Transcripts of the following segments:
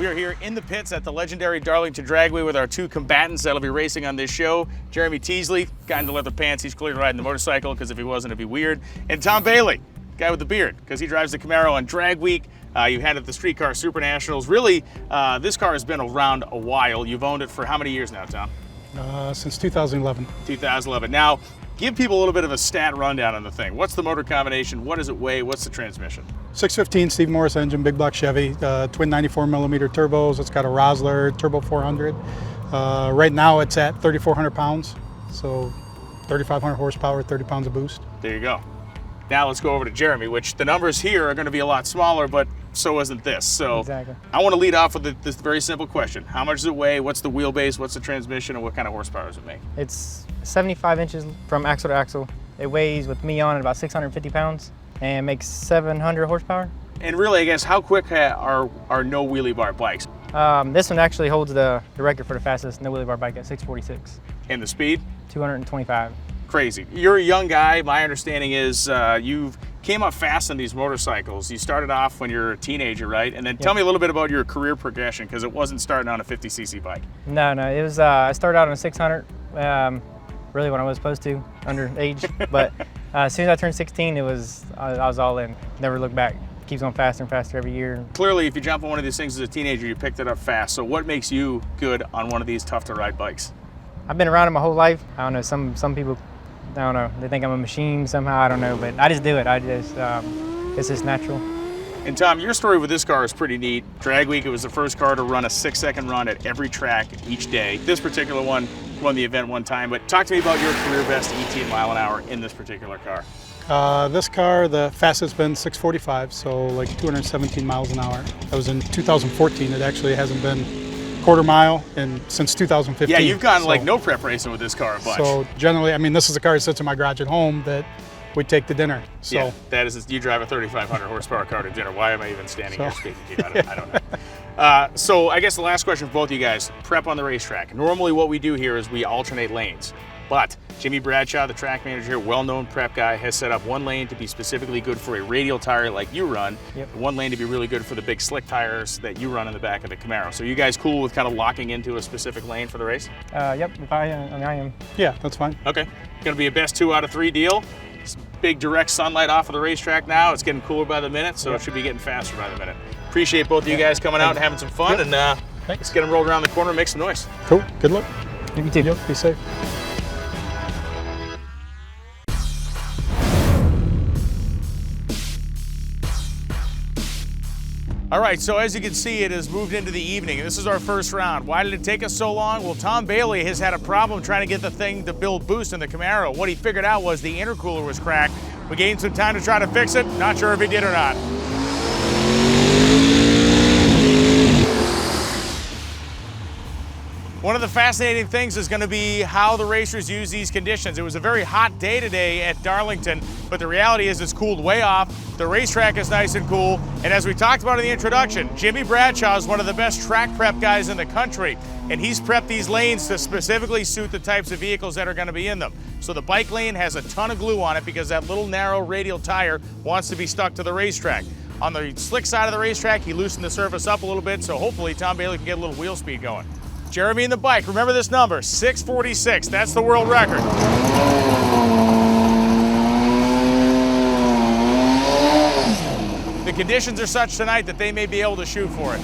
We are here in the pits at the legendary Darlington Dragway with our two combatants that'll be racing on this show. Jeremy Teasley, guy in the leather pants, he's clearly riding the motorcycle because if he wasn't, it'd be weird. And Tom Bailey, guy with the beard, because he drives the Camaro on Drag Week. You had it at the Streetcar Super Nationals. Really, this car has been around a while. You've owned it for how many years now, Tom? Since 2011. 2011. Now, give people a little bit of a stat rundown on the thing. What's the motor combination? What does it weigh? What's the transmission? 615 Steve Morris engine, big block Chevy, twin 94mm turbos. It's got a Rosler Turbo 400. Right now it's at 3,400 pounds, so 3,500 horsepower, 30 pounds of boost. There you go. Now let's go over to Jeremy, which the numbers here are going to be a lot smaller, but so isn't this. So exactly. I want to lead off with this very simple question. How much does it weigh? What's the wheelbase? What's the transmission? And what kind of horsepower does it make? It's 75 inches from axle to axle. It weighs, with me on it, about 650 pounds and makes 700 horsepower. And really, I guess, how quick are no wheelie bar bikes? This one actually holds the record for the fastest no wheelie bar bike at 646. And the speed? 225. Crazy. You're a young guy. My understanding is you've came up fast on these motorcycles. You started off when you were a teenager, right? And then tell me a little bit about your career progression, because it wasn't starting on a 50cc bike. No, it was, I started out on a 600, really when I was supposed to, underage. But as soon as I turned 16, I was all in. Never looked back. Keeps going faster and faster every year. Clearly, if you jump on one of these things as a teenager, you picked it up fast. So what makes you good on one of these tough to ride bikes? I've been around it my whole life. I don't know, some people, I don't know, they think I'm a machine somehow, I don't know, but I just do it. It's just natural. And Tom, your story with this car is pretty neat. Drag Week, it was the first car to run a 6-second run at every track each day. This particular one won the event one time, but talk to me about your career best 18 mile an hour in this particular car. This car, the fastest been 645, so like 217 miles an hour. That was in 2014. It actually hasn't been quarter mile since 2015. Yeah, you've gotten like no prep racing with this car a bunch. So generally, I mean, this is a car that sits in my garage at home that we take to dinner. So yeah, that is, you drive a 3,500 horsepower car to dinner. Why am I even standing here speaking to you? I don't know. So I guess the last question for both of you guys, prep on the racetrack. Normally what we do here is we alternate lanes. But Jimmy Bradshaw, the track manager here, well-known prep guy, has set up one lane to be specifically good for a radial tire like you run, and one lane to be really good for the big slick tires that you run in the back of the Camaro. So you guys cool with kind of locking into a specific lane for the race? Yep, I am. Yeah, that's fine. Okay, going to be a best 2 out of 3 deal. It's big direct sunlight off of the racetrack now. It's getting cooler by the minute, so it should be getting faster by the minute. Appreciate both of you guys coming out and having some fun, and let's get them rolled around the corner and make some noise. Cool, good luck. You too. Yep, be safe. All right, so as you can see, it has moved into the evening. This is our first round. Why did it take us so long? Well, Tom Bailey has had a problem trying to get the thing to build boost in the Camaro. What he figured out was the intercooler was cracked. We gave him some time to try to fix it. Not sure if he did or not. One of the fascinating things is going to be how the racers use these conditions. It was a very hot day today at Darlington, but the reality is it's cooled way off. The racetrack is nice and cool. And as we talked about in the introduction, Jimmy Bradshaw is one of the best track prep guys in the country. And he's prepped these lanes to specifically suit the types of vehicles that are going to be in them. So the bike lane has a ton of glue on it because that little narrow radial tire wants to be stuck to the racetrack. On the slick side of the racetrack, he loosened the surface up a little bit, so hopefully Tom Bailey can get a little wheel speed going. Jeremy and the bike, remember this number, 646, that's the world record. The conditions are such tonight that they may be able to shoot for it.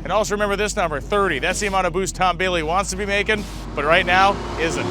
And also remember this number, 30, that's the amount of boost Tom Bailey wants to be making, but right now isn't.